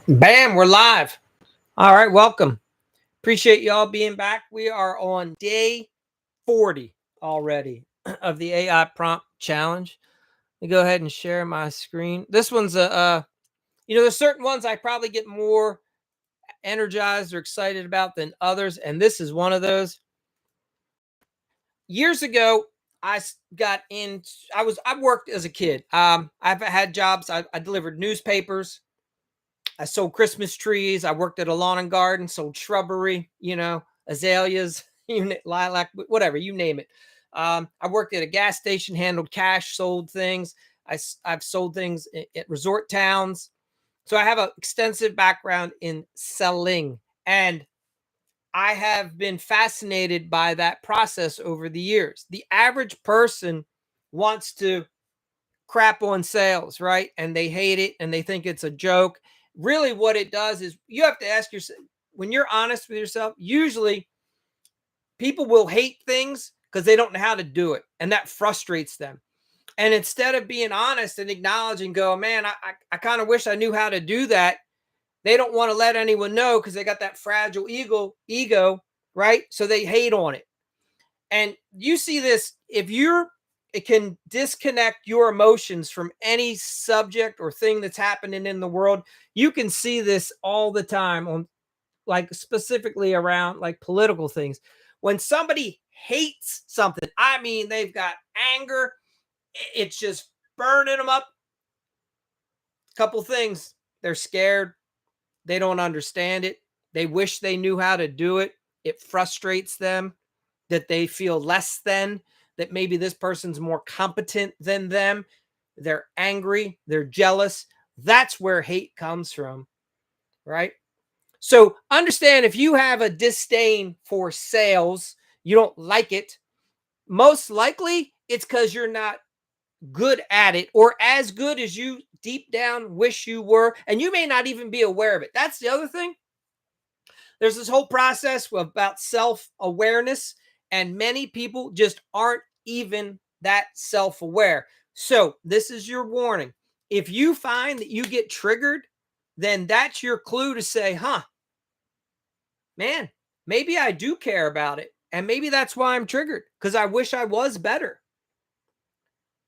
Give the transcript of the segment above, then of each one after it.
Bam, we're live. All right, welcome. Appreciate y'all being back. We are on day 40 already of the AI prompt challenge. Let me go ahead and share my screen. This one's there's certain ones I probably get more energized or excited about than others, and this is one of those. Years ago, got in. I worked as a kid. I've had jobs. I delivered newspapers. I sold Christmas trees. I worked at a lawn and garden, sold shrubbery, azaleas, lilac, whatever, you name it. I worked at a gas station, handled cash, sold things. I've sold things at resort towns. So I have an extensive background in selling. And I have been fascinated by that process over the years. The average person wants to crap on sales, right? And they hate it and they think it's a joke. Really, what it does is you have to ask yourself, when you're honest with yourself, usually people will hate things because they don't know how to do it. And that frustrates them. And instead of being honest and acknowledging, go, man, I kind of wish I knew how to do that. They don't want to let anyone know because they got that fragile ego, right? So they hate on it. And you see this, if it can disconnect your emotions from any subject or thing that's happening in the world. You can see this all the time on, like, specifically around like political things. When somebody hates something, I mean, they've got anger, it's just burning them up. Couple things: they're scared, they don't understand it, they wish they knew how to do it, it frustrates them that they feel less than, that maybe this person's more competent than them. They're angry, they're jealous. That's where hate comes from, right? So understand, if you have a disdain for sales, you don't like it, most likely it's because you're not good at it, or as good as you deep down wish you were, and you may not even be aware of it. That's the other thing. There's this whole process about self-awareness, and many people just aren't even that self-aware. So this is your warning. If you find that you get triggered, then that's your clue to say, man, maybe I do care about it. And maybe that's why I'm triggered, because I wish I was better.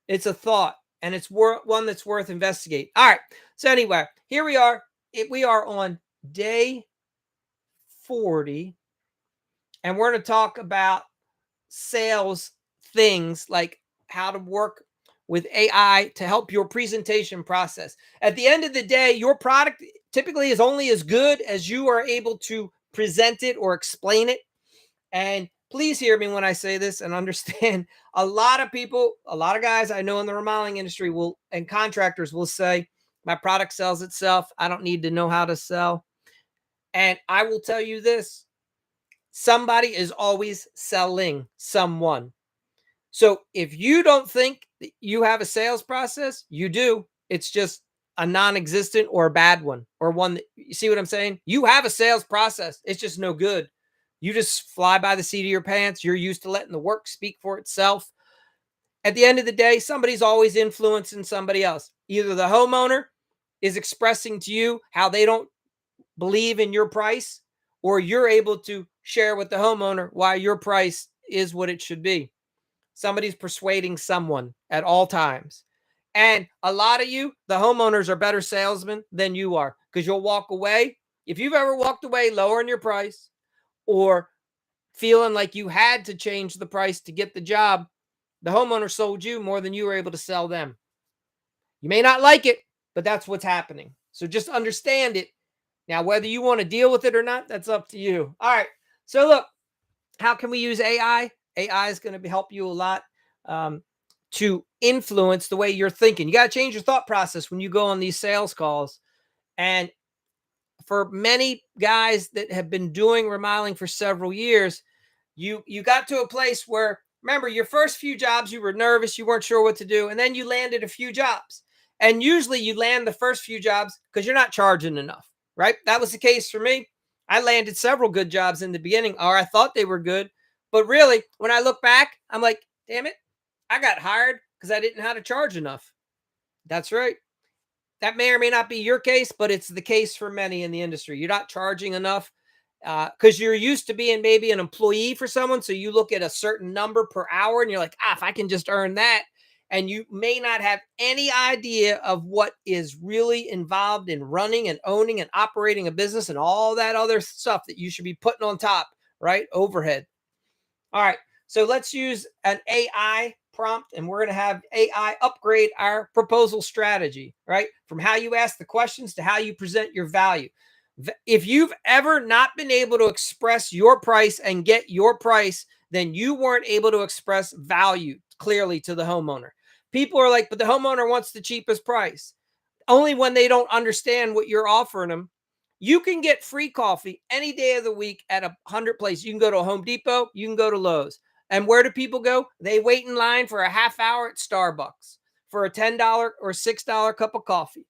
It's a thought, and it's one that's worth investigating. All right. So anyway, here we are. We are on day 40, and we're going to talk about sales things, like how to work with AI to help your presentation process. At the end of the day, your product typically is only as good as you are able to present it or explain it. And please hear me when I say this and understand, a lot of people, a lot of guys I know in the remodeling industry and contractors will say, my product sells itself, I don't need to know how to sell. And I will tell you this: somebody is always selling someone. So if you don't think that you have a sales process, you do. It's just a non-existent or a bad one, or one that, you see what I'm saying? You have a sales process. It's just no good. You just fly by the seat of your pants. You're used to letting the work speak for itself. At the end of the day, somebody's always influencing somebody else. Either the homeowner is expressing to you how they don't believe in your price, or you're able to share with the homeowner why your price is what it should be. Somebody's persuading someone at all times. And a lot of you, the homeowners, are better salesmen than you are, because you'll walk away. If you've ever walked away lowering your price, or feeling like you had to change the price to get the job, the homeowner sold you more than you were able to sell them. You may not like it, but that's what's happening. So just understand it. Now, whether you want to deal with it or not, that's up to you. All right. So look, how can we use AI? AI is going to help you a lot to influence the way you're thinking. You got to change your thought process when you go on these sales calls. And for many guys that have been doing remodeling for several years, you got to a place where, remember, your first few jobs, you were nervous, you weren't sure what to do, and then you landed a few jobs. And usually you land the first few jobs because you're not charging enough, right? That was the case for me. I landed several good jobs in the beginning, or I thought they were good. But really, when I look back, I'm like, damn it, I got hired because I didn't know how to charge enough. That's right. That may or may not be your case, but it's the case for many in the industry. You're not charging enough because you're used to being maybe an employee for someone. So you look at a certain number per hour and you're like, if I can just earn that. And you may not have any idea of what is really involved in running and owning and operating a business and all that other stuff that you should be putting on top, right? Overhead. All right. So let's use an AI prompt and we're going to have AI upgrade our proposal strategy, right? From how you ask the questions to how you present your value. If you've ever not been able to express your price and get your price, then you weren't able to express value clearly to the homeowner. People are like, but the homeowner wants the cheapest price. Only when they don't understand what you're offering them. You can get free coffee any day of the week at 100 places. You can go to a Home Depot, you can go to Lowe's. And where do people go? They wait in line for a half hour at Starbucks for a $10 or $6 cup of coffee.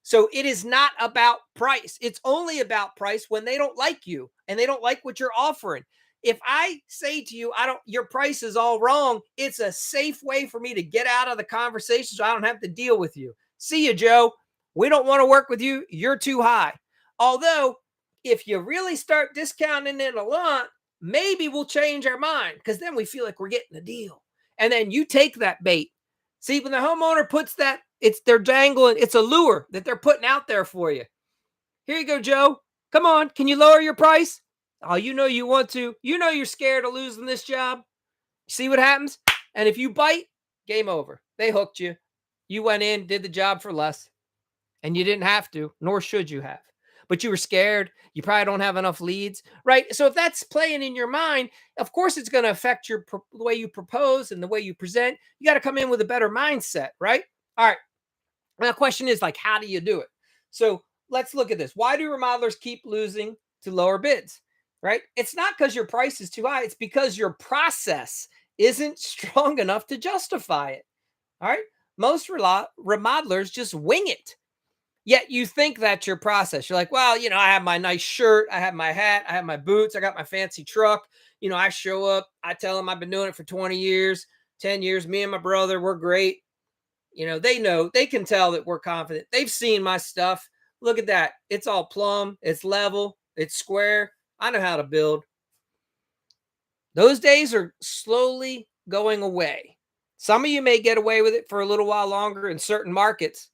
So it is not about price. It's only about price when they don't like you and they don't like what you're offering. If I say to you, your price is all wrong, it's a safe way for me to get out of the conversation so I don't have to deal with you. See you, Joe. We don't want to work with you. You're too high. Although, if you really start discounting it a lot, maybe we'll change our mind because then we feel like we're getting a deal. And then you take that bait. See, when the homeowner puts that, they're dangling, it's a lure that they're putting out there for you. Here you go, Joe. Come on, can you lower your price? Oh, you know you want to. You know you're scared of losing this job. See what happens? And if you bite, game over. They hooked you. You went in, did the job for less, and you didn't have to, nor should you have. But you were scared. You probably don't have enough leads, right? So if that's playing in your mind, of course it's going to affect the way you propose and the way you present. You got to come in with a better mindset, right? All right. Now the question is like, how do you do it? So let's look at this. Why do remodelers keep losing to lower bids, right? It's not because your price is too high. It's because your process isn't strong enough to justify it. All right. Most remodelers just wing it. Yet you think that's your process. You're like, well, I have my nice shirt, I have my hat, I have my boots, I got my fancy truck. I show up, I tell them I've been doing it for 20 years, 10 years. Me and my brother, we're great. They can tell that we're confident. They've seen my stuff. Look at that. It's all plumb, it's level, it's square. I know how to build. Those days are slowly going away. Some of you may get away with it for a little while longer in certain markets,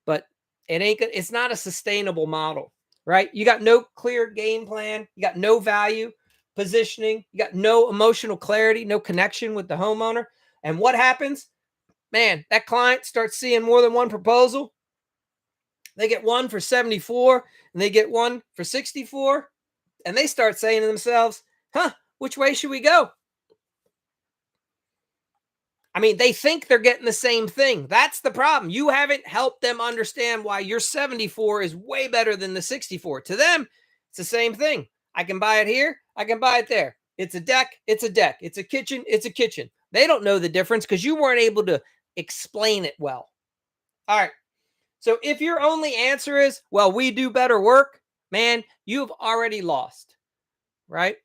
but it's not a sustainable model, right? You got no clear game plan, you got no value positioning, you got no emotional clarity, no connection with the homeowner. And what happens? Man, that client starts seeing more than one proposal. They get one for 74 and they get one for 64, and they start saying to themselves, which way should we go? I mean, they think they're getting the same thing. That's the problem. You haven't helped them understand why your 74 is way better than the 64. To them, it's the same thing. I can buy it here, I can buy it there. It's a deck, it's a deck. It's a kitchen, it's a kitchen. They don't know the difference because you weren't able to explain it well. All right. So if your only answer is, well, we do better work, man, you've already lost, right?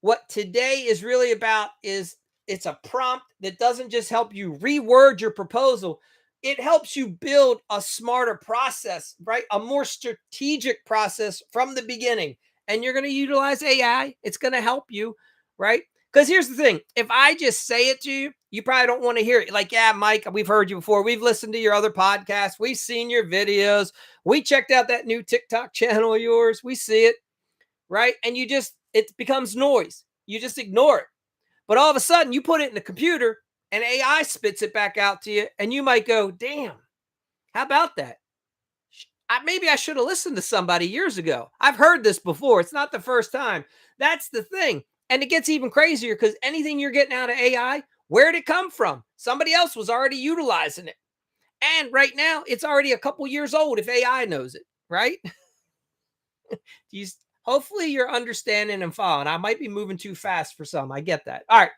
What today is really about is it's a prompt that doesn't just help you reword your proposal. It helps you build a smarter process, right? A more strategic process from the beginning. And you're going to utilize AI. It's going to help you, right? Because here's the thing. If I just say it to you, you probably don't want to hear it. Like, yeah, Mike, we've heard you before. We've listened to your other podcasts. We've seen your videos. We checked out that new TikTok channel of yours. We see it, right? And it becomes noise. You just ignore it. But all of a sudden, you put it in the computer and AI spits it back out to you. And you might go, damn, how about that? Maybe I should have listened to somebody years ago. I've heard this before. It's not the first time. That's the thing. And it gets even crazier because anything you're getting out of AI, where'd it come from? Somebody else was already utilizing it. And right now, it's already a couple years old if AI knows it, right? Hopefully you're understanding and following. I might be moving too fast for some. I get that. All right.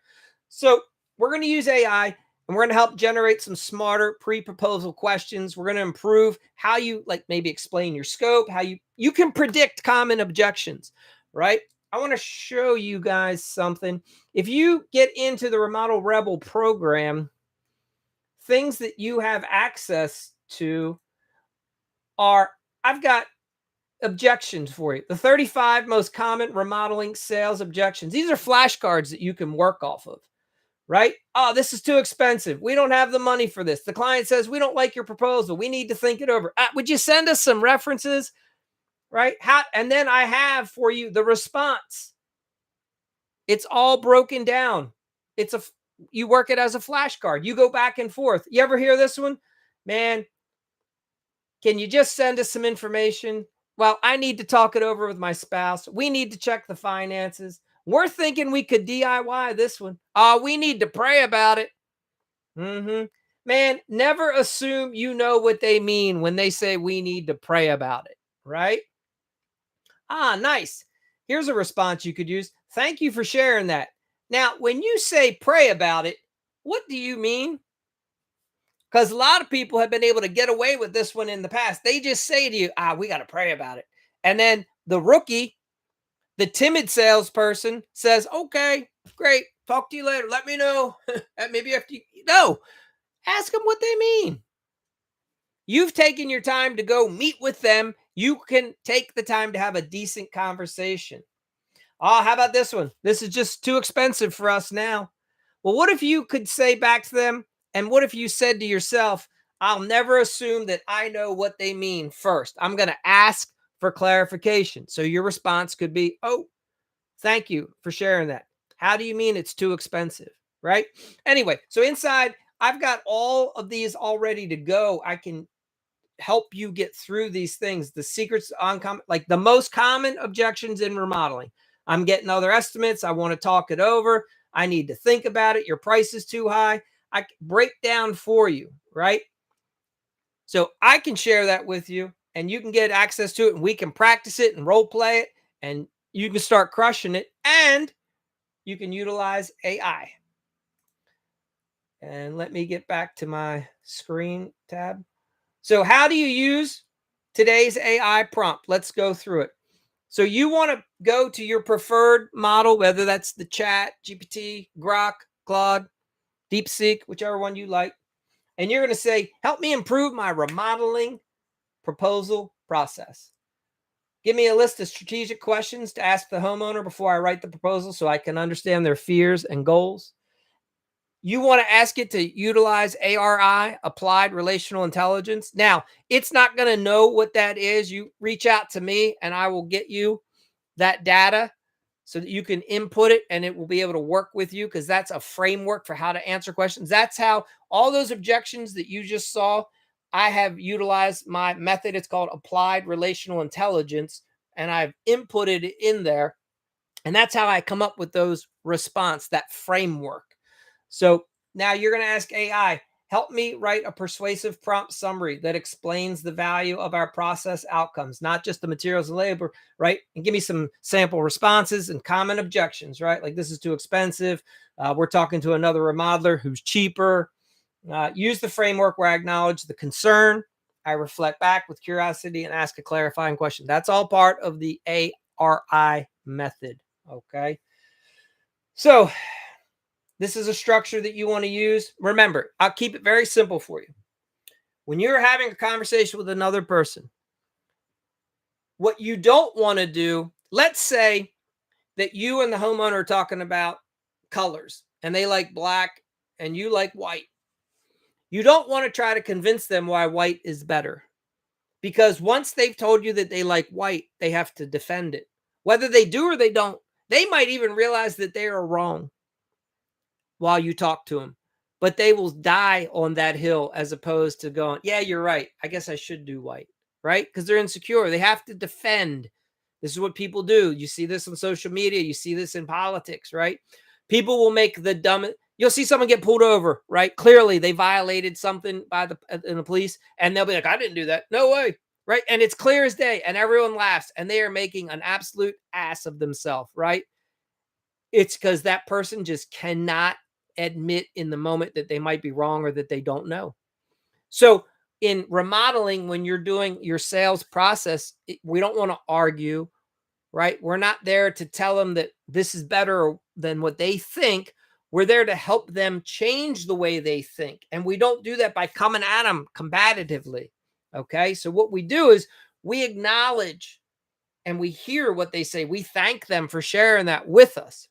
So we're going to use AI and we're going to help generate some smarter pre-proposal questions. We're going to improve how you maybe explain your scope, how you can predict common objections, right? I want to show you guys something. If you get into the Remodel Rebel program, things that you have access to are I've got objections for you. The 35 most common remodeling sales objections. These are flashcards that you can work off of, right? Oh, this is too expensive. We don't have the money for this. The client says, we don't like your proposal. We need to think it over. Would you send us some references, right? And then I have for you the response. It's all broken down. You work it as a flashcard. You go back and forth. You ever hear this one? Man, can you just send us some information? Well, I need to talk it over with my spouse. We need to check the finances. We're thinking we could DIY this one. We need to pray about it. Man, never assume you know what they mean when they say we need to pray about it, right? Nice. Here's a response you could use. Thank you for sharing that. Now, when you say pray about it, what do you mean? Because a lot of people have been able to get away with this one in the past. They just say to you, we got to pray about it. And then the rookie, the timid salesperson says, okay, great. Talk to you later. Let me know. Maybe after no, ask them what they mean. You've taken your time to go meet with them. You can take the time to have a decent conversation. How about this one? This is just too expensive for us now. Well, what if you could say back to them, and what if you said to yourself, I'll never assume that I know what they mean first. I'm going to ask for clarification. So your response could be, oh, thank you for sharing that. How do you mean it's too expensive? Right? Anyway, so inside, I've got all of these all ready to go. I can help you get through these things. The secrets on like the most common objections in remodeling. I'm getting other estimates. I want to talk it over. I need to think about it. Your price is too high. I break down for you, right? So I can share that with you and you can get access to it and we can practice it and role play it and you can start crushing it and you can utilize AI. And let me get back to my screen tab. So how do you use today's AI prompt? Let's go through it. So you want to go to your preferred model, whether that's the Chat, GPT, Grok, Claude, DeepSeek, whichever one you like. And you're going to say, help me improve my remodeling proposal process. Give me a list of strategic questions to ask the homeowner before I write the proposal so I can understand their fears and goals. You want to ask it to utilize ARI, Applied Relational Intelligence. Now, it's not going to know what that is. You reach out to me and I will get you that data so that you can input it and it will be able to work with you because that's a framework for how to answer questions. That's how all those objections that you just saw, I have utilized my method. It's called Applied Relational Intelligence and I've inputted it in there. And that's how I come up with those response, that framework. So now you're going to ask AI, help me write a persuasive prompt summary that explains the value of our process outcomes, not just the materials and labor, right? And give me some sample responses and common objections, right? Like this is too expensive. We're talking to another remodeler who's cheaper. Use the framework where I acknowledge the concern. I reflect back with curiosity and ask a clarifying question. That's all part of the ARI method, okay? So this is a structure that you want to use. Remember, I'll keep it very simple for you. When you're having a conversation with another person, what you don't want to do, let's say that you and the homeowner are talking about colors and they like black and you like white. You don't want to try to convince them why white is better because once they've told you that they like white, they have to defend it. Whether they do or they don't, they might even realize that they are wrong while you talk to them, but they will die on that hill as opposed to going, yeah, you're right. I guess I should do white, right? Because they're insecure. They have to defend. This is what people do. You see this on social media. You see this in politics, right? People will make the dumb. You'll see someone get pulled over, right? Clearly they violated something by the police and they'll be like, I didn't do that. No way. Right. And it's clear as day and everyone laughs and they are making an absolute ass of themselves, right? It's because that person just cannot admit in the moment that they might be wrong or that they don't know. So in remodeling, when you're doing your sales process, we don't want to argue, right? We're not there to tell them that this is better than what they think. We're there to help them change the way they think. And we don't do that by coming at them combatively. Okay. So what we do is we acknowledge and we hear what they say. We thank them for sharing that with us.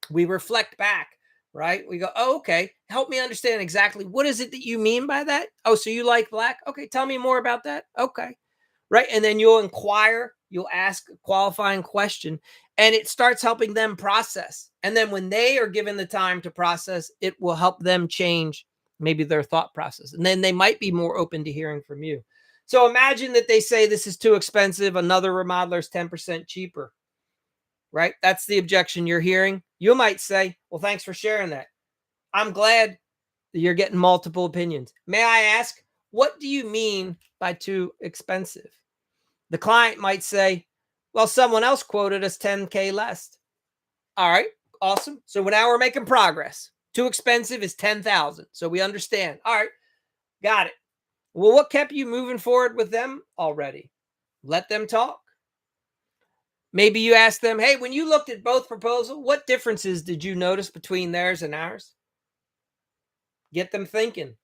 We reflect back, right? We go, oh, okay, help me understand exactly what is it that you mean by that? Oh, so you like black? Okay, tell me more about that. Okay, right. And then you'll inquire, you'll ask a qualifying question, and it starts helping them process. And then when they are given the time to process, it will help them change maybe their thought process. And then they might be more open to hearing from you. So imagine that they say this is too expensive, another remodeler is 10% cheaper, right? That's the objection you're hearing. You might say, well, thanks for sharing that. I'm glad that you're getting multiple opinions. May I ask, what do you mean by too expensive? The client might say, well, someone else quoted us 10K less. All right, awesome. So now we're making progress. Too expensive is 10,000. So we understand. All right, got it. Well, what kept you moving forward with them already? Let them talk. Maybe you ask them, hey, when you looked at both proposals, what differences did you notice between theirs and ours? Get them thinking.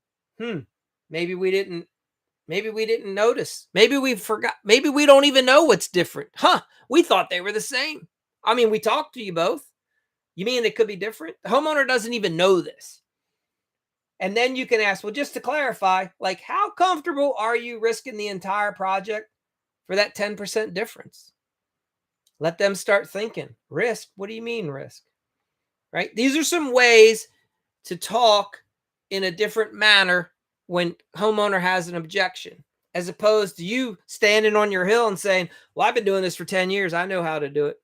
Maybe we didn't notice. Maybe we forgot. Maybe we don't even know what's different. We thought they were the same. I mean, we talked to you both. You mean it could be different? The homeowner doesn't even know this. And then you can ask, well, just to clarify, like, how comfortable are you risking the entire project for that 10% difference? Let them start thinking. Risk? What do you mean risk? Right? These are some ways to talk in a different manner when homeowner has an objection, as opposed to you standing on your hill and saying, well, I've been doing this for 10 years. I know how to do it.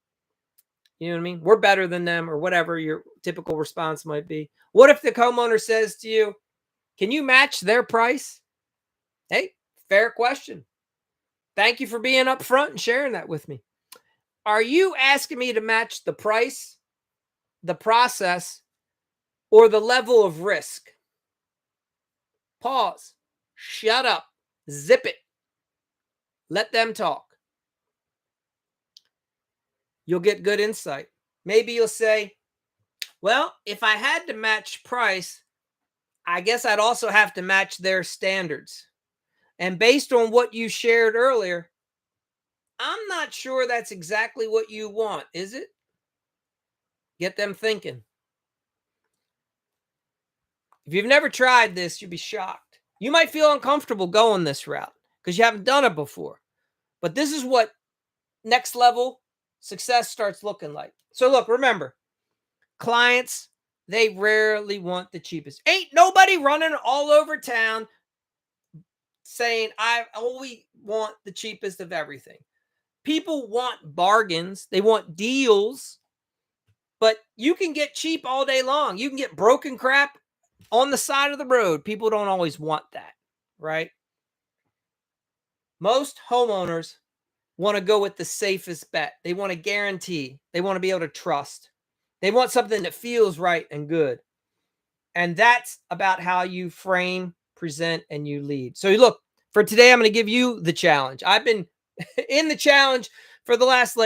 You know what I mean? We're better than them, or whatever your typical response might be. What if the homeowner says to you, can you match their price? Hey, fair question. Thank you for being upfront and sharing that with me. Are you asking me to match the price, the process, or the level of risk? Pause. Shut up. Zip it. Let them talk. You'll get good insight. Maybe you'll say, well, if I had to match price, I guess I'd also have to match their standards. And based on what you shared earlier, I'm not sure that's exactly what you want, is it? Get them thinking. If you've never tried this, you'll be shocked. You might feel uncomfortable going this route because you haven't done it before. But this is what next level success starts looking like. So look, remember, clients, they rarely want the cheapest. Ain't nobody running all over town saying, I only want the cheapest of everything. People want bargains, they want deals, but you can get cheap all day long. You can get broken crap on the side of the road. People don't always want that, right? Most homeowners want to go with the safest bet. They want to guarantee. They want to be able to trust. They want something that feels right and good. And that's about how you frame, present, and you lead. So look, for today, I'm going to give you the challenge. I've been in the challenge for the last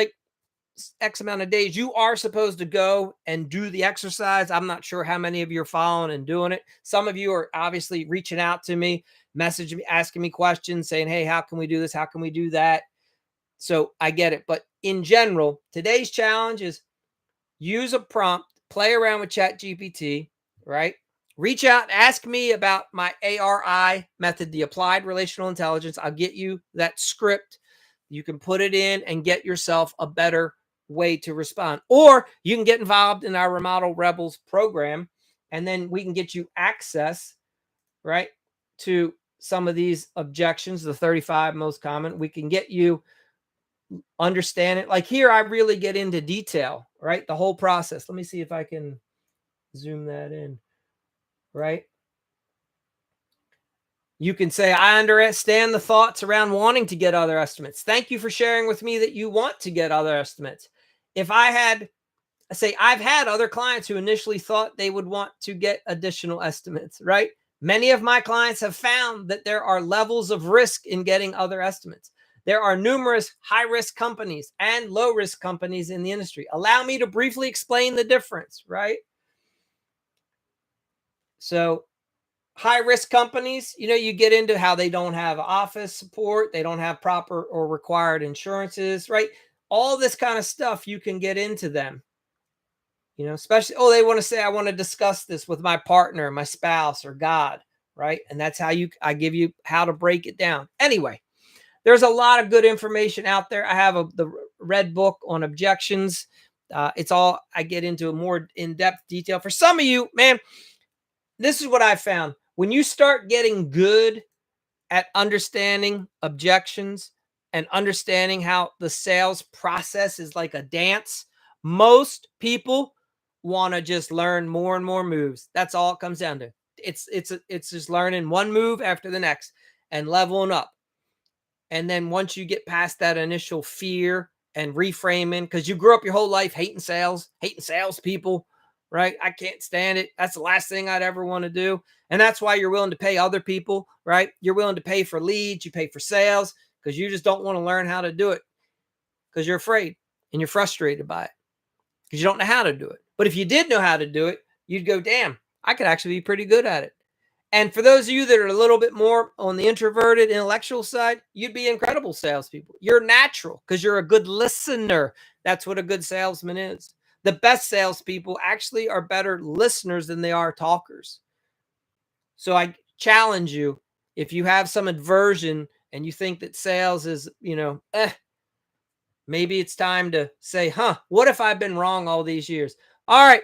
X amount of days. You are supposed to go and do the exercise. I'm not sure how many of you are following and doing it. Some of you are obviously reaching out to me, messaging me, asking me questions, saying, hey, how can we do this? How can we do that? So I get it. But in general, today's challenge is use a prompt, play around with ChatGPT, right? Reach out, ask me about my ARI method, the applied relational intelligence. I'll get you that script. You can put it in and get yourself a better way to respond. Or you can get involved in our Remodel Rebels program, and then we can get you access, right, to some of these objections, the 35 most common. We can get you understand it. Like here, I really get into detail, right? The whole process. Let me see if I can zoom that in, right? You can say, I understand the thoughts around wanting to get other estimates. Thank you for sharing with me that you want to get other estimates. If I've had other clients who initially thought they would want to get additional estimates, right? Many of my clients have found that there are levels of risk in getting other estimates. There are numerous high-risk companies and low-risk companies in the industry. Allow me to briefly explain the difference, right? So high risk companies, you get into how they don't have office support, they don't have proper or required insurances, right? All this kind of stuff you can get into them. Especially, oh, they want to say, I want to discuss this with my partner, my spouse, or God, right? And that's how I give you how to break it down. Anyway, there's a lot of good information out there. I have the red book on objections. It's all, I get into a more in-depth detail. For some of you, man, this is what I found. When you start getting good at understanding objections and understanding how the sales process is like a dance, most people want to just learn more and more moves. That's all it comes down to. It's just learning one move after the next and leveling up. And then once you get past that initial fear and reframing, because you grew up your whole life hating salespeople, right? I can't stand it. That's the last thing I'd ever want to do. And that's why you're willing to pay other people, right? You're willing to pay for leads, you pay for sales, because you just don't want to learn how to do it because you're afraid and you're frustrated by it because you don't know how to do it. But if you did know how to do it, you'd go, damn, I could actually be pretty good at it. And for those of you that are a little bit more on the introverted intellectual side, you'd be incredible salespeople. You're natural because you're a good listener. That's what a good salesman is. The best salespeople actually are better listeners than they are talkers. So I challenge you, if you have some aversion and you think that sales is, maybe it's time to say, what if I've been wrong all these years? All right,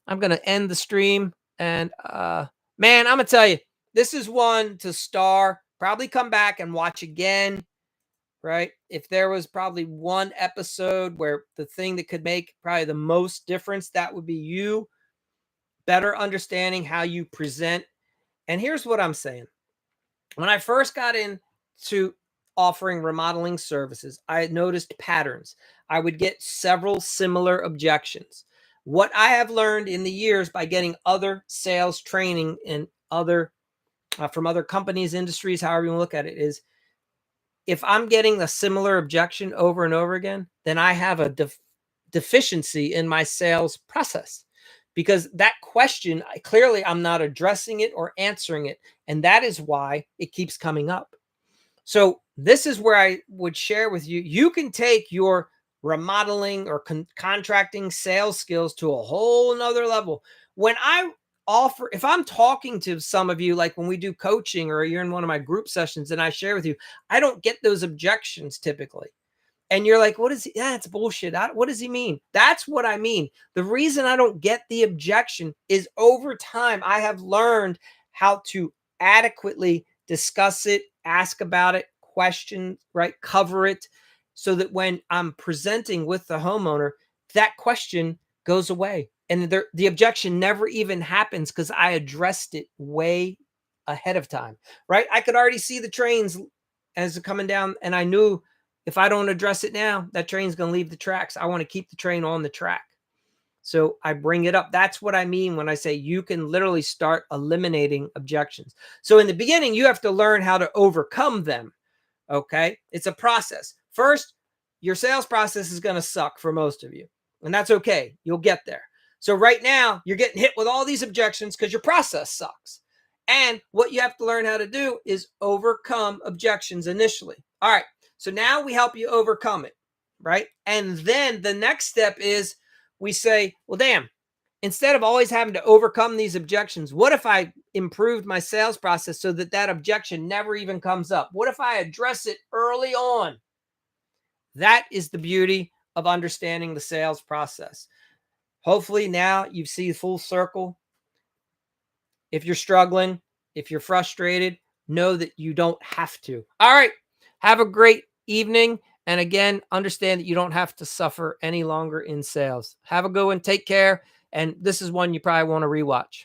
I'm going to end the stream. And man, I'm going to tell you, this is one to star. Probably come back and watch again, right? If there was probably one episode where the thing that could make probably the most difference, that would be you better understanding how you present. And here's what I'm saying. When I first got into offering remodeling services, I had noticed patterns. I would get several similar objections. What I have learned in the years by getting other sales training and from other companies, industries, however you look at it, is if I'm getting a similar objection over and over again, then I have a deficiency in my sales process, because that question, clearly I'm not addressing it or answering it. And that is why it keeps coming up. So this is where I would share with you, you can take your remodeling or contracting sales skills to a whole nother level. When I offer, if I'm talking to some of you, like when we do coaching or you're in one of my group sessions and I share with you, I don't get those objections typically. And you're like, what is he? Yeah, it's bullshit. What does he mean? That's what I mean. The reason I don't get the objection is over time, I have learned how to adequately discuss it, ask about it, question, right? Cover it so that when I'm presenting with the homeowner, that question goes away. And the objection never even happens because I addressed it way ahead of time, right? I could already see the trains as they're coming down, and I knew if I don't address it now, that train's going to leave the tracks. I want to keep the train on the track. So I bring it up. That's what I mean when I say you can literally start eliminating objections. So in the beginning, you have to learn how to overcome them. Okay. It's a process. First, your sales process is going to suck for most of you, and that's okay. You'll get there. So right now you're getting hit with all these objections because your process sucks. And what you have to learn how to do is overcome objections initially. All right. So now we help you overcome it, right? And then the next step is we say, well, damn, instead of always having to overcome these objections, what if I improved my sales process so that that objection never even comes up? What if I address it early on? That is the beauty of understanding the sales process. Hopefully now you see full circle. If you're struggling, if you're frustrated, know that you don't have to. All right. Have a great evening. And again, understand that you don't have to suffer any longer in sales. Have a good one. Take care. And this is one you probably want to rewatch.